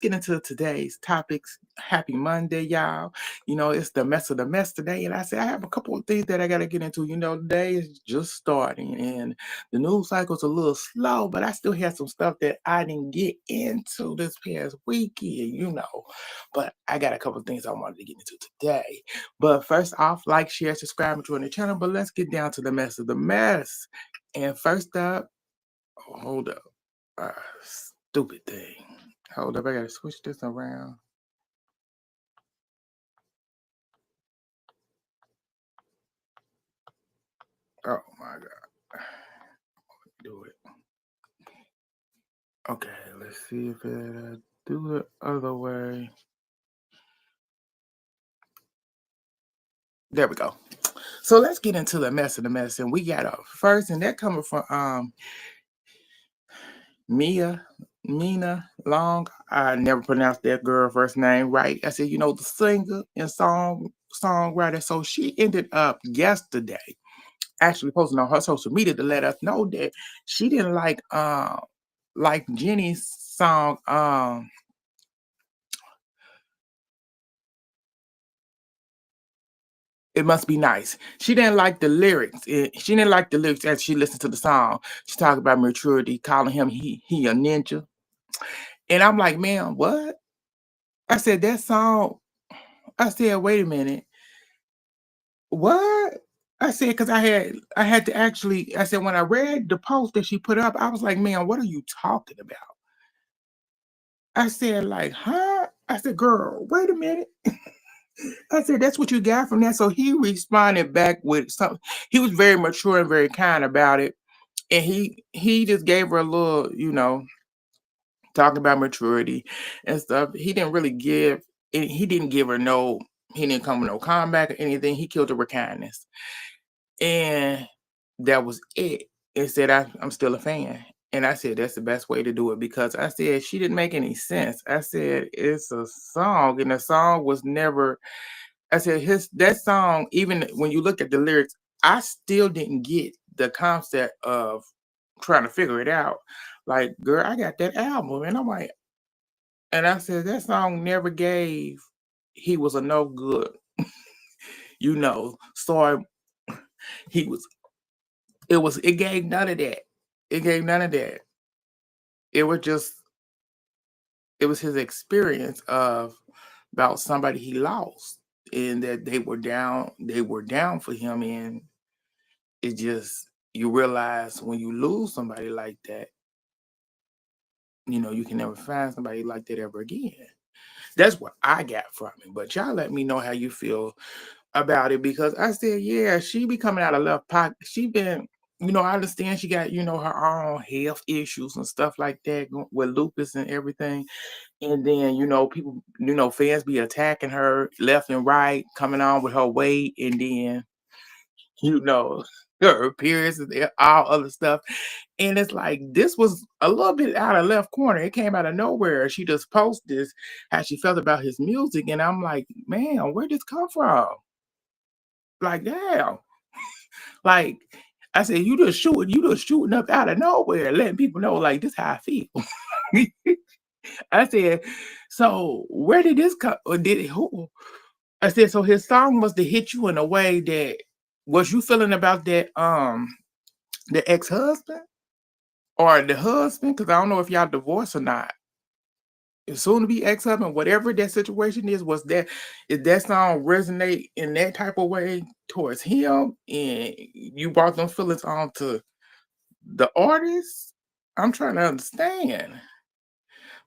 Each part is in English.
get into today's topics. Happy Monday, y'all. It's the mess of the mess today. And I said, I have a couple of things that I got to get into. The day is just starting and the news cycle's a little slow, but I still have some stuff that I didn't get into this past weekend. But I got a couple of things I wanted to get into today. But first off, like, share, subscribe, and join the channel. But let's get down to the mess of the mess. And first up, hold up. Stupid thing. Hold up, I gotta switch this around. Oh my god. Do it. Okay, let's see if it do it other way. There we go. So let's get into the mess of the mess. And we got a first, and that coming from Mina Long. I never pronounced that girl first name right. I said, the singer and songwriter. So she ended up yesterday actually posting on her social media to let us know that she didn't like Jenny's song It Must Be Nice. She didn't like the lyrics. She didn't like the lyrics as she listened to the song. She talked about maturity, calling him he a ninja. And I'm like, man, what? I said, that song, I said, wait a minute. What? I said, because I had to actually, I said, when I read the post that she put up, I was like, man, what are you talking about? I said, like, huh? I said, girl, wait a minute. I said, that's what you got from that. So he responded back with something. He was very mature and very kind about it. And he just gave her a little, talking about maturity and stuff. He didn't really give, he didn't give her he didn't come with no comeback or anything. He killed her with kindness. And that was it. It said, I'm still a fan. And I said, that's the best way to do it, because I said, she didn't make any sense. I said, it's a song, and the song was never, I said, that song, even when you look at the lyrics, I still didn't get the concept of trying to figure it out. Like, girl, I got that album. And I'm like, and I said, that song never gave he was a no good, so it gave none of that. It gave none of that. It was just, it was his experience of about somebody he lost, and that they were down for him. And it just, you realize when you lose somebody like that, you can never find somebody like that ever again. That's what I got from it. But y'all let me know how you feel about it, because I said, yeah, she be coming out of left pocket. She been, I understand she got, her own health issues and stuff like that with lupus and everything. And then, people, fans be attacking her left and right, coming on with her weight, and then, you know, her appearance and all other stuff. And it's like, this was a little bit out of left corner. It came out of nowhere. She just posted this, how she felt about his music. And I'm like, man, where did this come from? Like, damn. Like, I said, you just shooting up out of nowhere, letting people know, like, this how I feel. I said, so where did this come, or did it, who? I said, so his song must have hit you in a way that, was you feeling about that, the ex-husband or the husband? Because I don't know if y'all divorced or not. Soon to be ex-husband, whatever that situation is, did that song resonate in that type of way towards him, and you brought them feelings on to the artist? I'm trying to understand.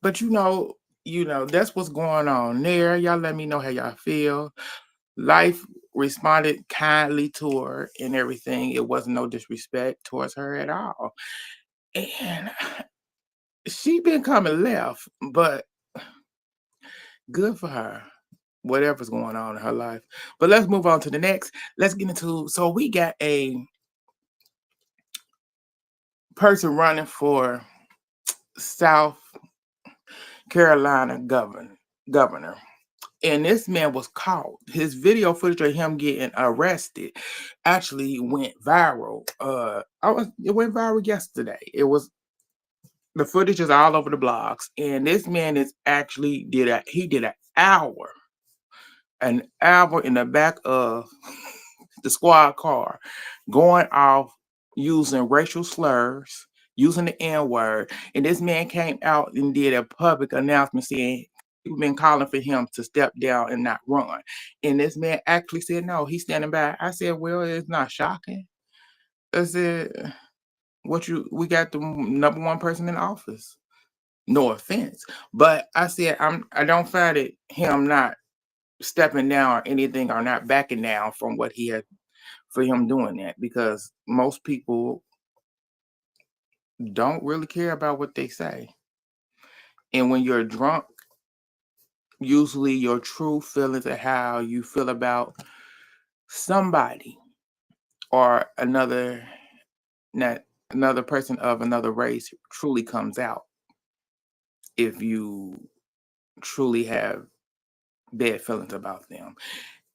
But that's what's going on there. Y'all let me know how y'all feel. Life responded kindly to her and everything. It wasn't no disrespect towards her at all. And she been coming left, but good for her. Whatever's going on in her life. But let's move on to the next. Let's get into, so we got a person running for South Carolina governor. And this man was caught. His video footage of him getting arrested actually went viral. It went viral yesterday. It was The footage is all over the blogs, and this man is actually did an hour in the back of the squad car, going off using racial slurs, using the N word, and this man came out and did a public announcement saying people been calling for him to step down and not run, and this man actually said no, he's standing by. I said, well, it's not shocking. I said, what you we got the number one person in office. No offense, but I said I don't find it him not stepping down or anything or not backing down from what he had for him doing that because most people don't really care about what they say. And when you're drunk, usually your true feelings of how you feel about somebody or not another person of another race truly comes out if you truly have bad feelings about them.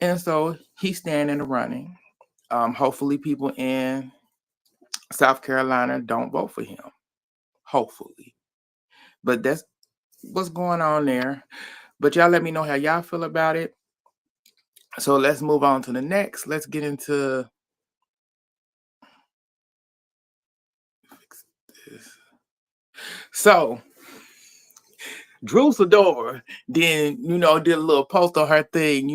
And so he's staying in the running. Hopefully, people in South Carolina don't vote for him. Hopefully. But that's what's going on there. But y'all let me know how y'all feel about it. So let's move on to the next. Let's get into this. So Drew Sidora then, did a little post on her thing,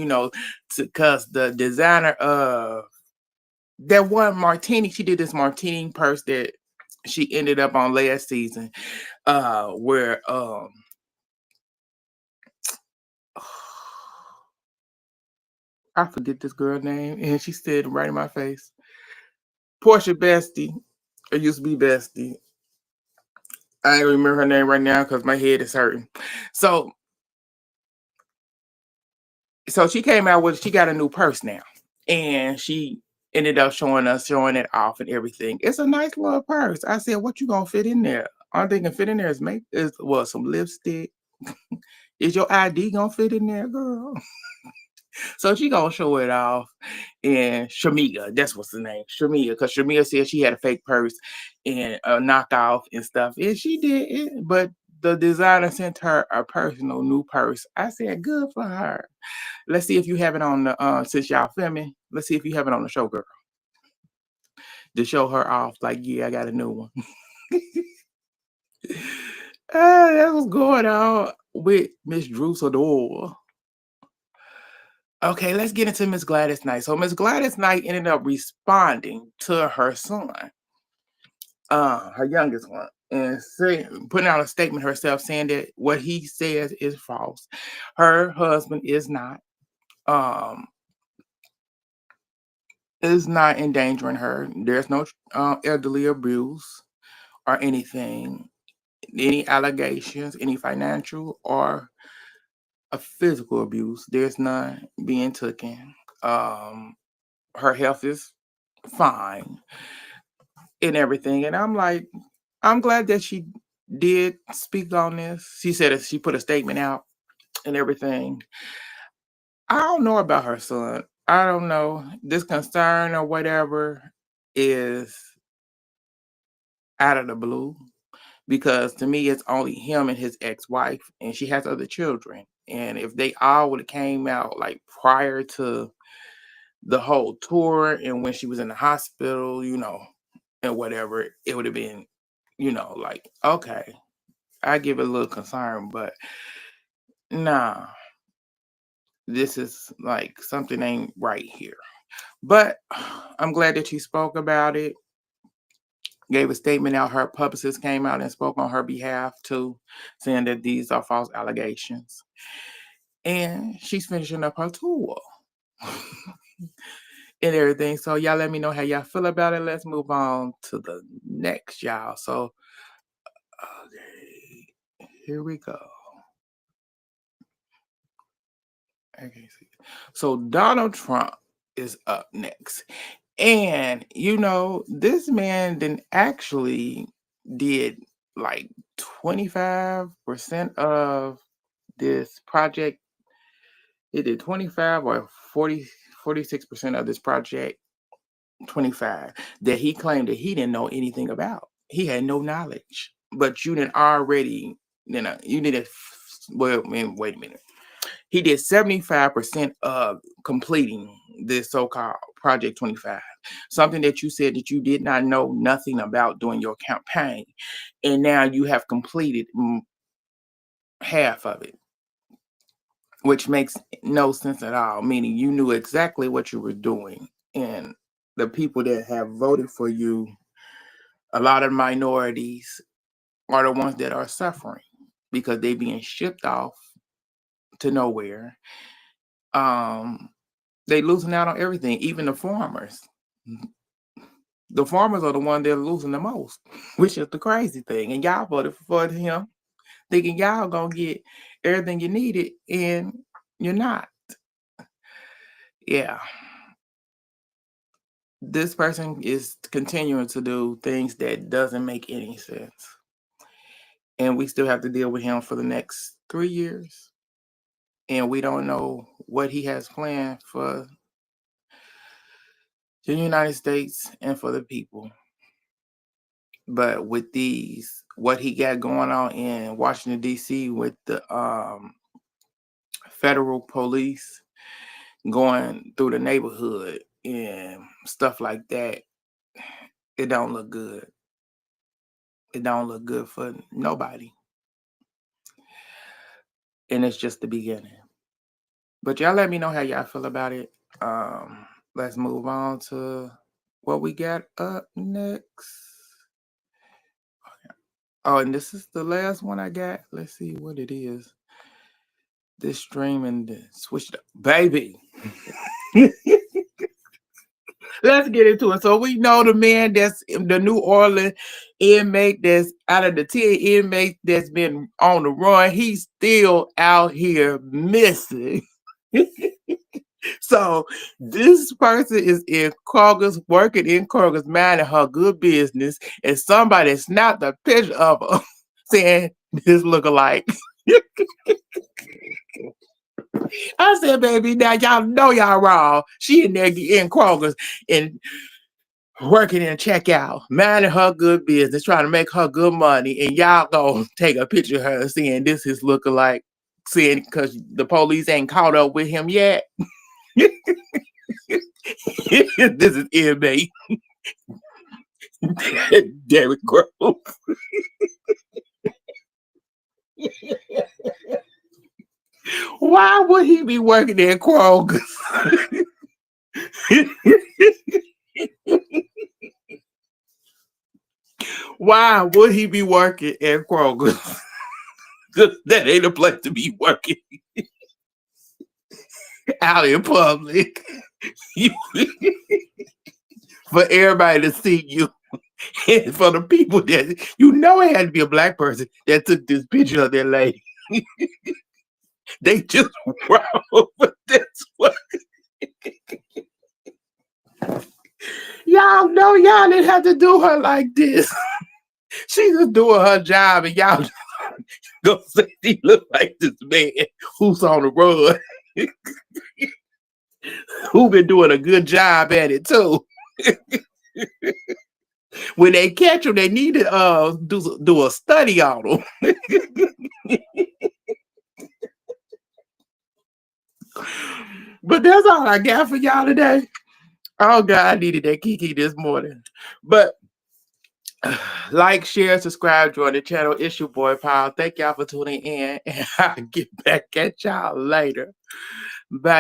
because the designer of that one martini, she did this martini purse that she ended up on last season, where I forget this girl name, and she said right in my face, Portia Bestie, it used to be Bestie. I ain't remember her name right now because my head is hurting. So she came out with, she got a new purse now, and she ended up showing it off and everything. It's a nice little purse. I said, what you gonna fit in there? Only thing can fit in there is some lipstick. Is your ID gonna fit in there, girl? So she gonna show it off. And Shamia, that's what's the name, Shamia, because Shamia said she had a fake purse and a knockoff and stuff, and she did it. But the designer sent her a personal new purse. I said, good for her. Let's see if you have it on the since y'all filming. Let's see if you have it on the show, girl, to show her off. Like, yeah, I got a new one. That was going on with Miss Drew Sidor. Okay, let's get into Miss Gladys Knight. So Miss Gladys Knight ended up responding to her son, her youngest one, and putting out a statement herself saying that what he says is false. Her husband is not endangering her. There's no elderly abuse or anything, any allegations, any financial or a physical abuse. There's none being taken. Her health is fine and everything. And I'm like, I'm glad that she did speak on this. She said that she put a statement out and everything. I don't know about her son. I don't know. This concern or whatever is out of the blue because to me it's only him and his ex-wife, and she has other children. And if they all would have came out like prior to the whole tour and when she was in the hospital, and whatever, it would have been, like, okay, I give it a little concern, but nah, this is like something ain't right here. But I'm glad that she spoke about it, gave a statement out. Her publicist came out and spoke on her behalf too, saying that these are false allegations. And she's finishing up her tour and everything. So y'all let me know how y'all feel about it. Let's move on to the next, y'all. So, okay, here we go. Okay, so Donald Trump is up next. And this man then actually did like 25% of this project. He did 25 or 40, 46% of this project, 25, that he claimed that he didn't know anything about. He had no knowledge. but you didn't already, you did, well, man, wait a minute. He did 75% of completing this so-called Project 25, something that you said that you did not know nothing about during your campaign. And now you have completed half of it, which makes no sense at all, meaning you knew exactly what you were doing. And the people that have voted for you, a lot of minorities, are the ones that are suffering because they're being shipped off to nowhere. They losing out on everything, even the farmers. The farmers are the ones that are losing the most, which is the crazy thing. And y'all voted for him, thinking y'all gonna get everything you needed, and you're not. Yeah. This person is continuing to do things that doesn't make any sense. And we still have to deal with him for the next 3 years. And we don't know what he has planned for the United States and for the people. But with what he got going on in Washington, D.C. with the federal police going through the neighborhood and stuff like that, it don't look good. It don't look good for nobody. And it's just the beginning. But y'all let me know how y'all feel about it. Let's move on to what we got up next. Oh, and this is the last one I got. Let's see what it is. This streaming switched up. Baby. Let's get into it. So we know the man that's the New Orleans inmate that's out of the 10 inmates that's been on the run. He's still out here missing. So this person is in Kroger's, working in Kroger's, minding her good business, and somebody snapped a picture of her saying this look-alike. I said, baby, now y'all know y'all wrong. She in there in Kroger's and working in checkout, minding her good business, trying to make her good money, and y'all gonna take a picture of her saying this is look-alike, saying because the police ain't caught up with him yet. This is inmate Derek Grove. Why would he be working at Kroger's? Why would he be working at Kroger's? That ain't a place to be working out in public. For everybody to see you. And for the people that it had to be a black person that took this picture of that lady. They just wrong for this one. Y'all know y'all didn't have to do her like this. She's just doing her job, and y'all gonna say she look like this man who's on the run, who been doing a good job at it too. When they catch him, they need to do a study on him. But that's all I got for y'all today. Oh God, I needed that Kiki this morning. But like, share, subscribe, join the channel. It's your boy Paul. Thank y'all for tuning in, and I'll get back at y'all later. Bye.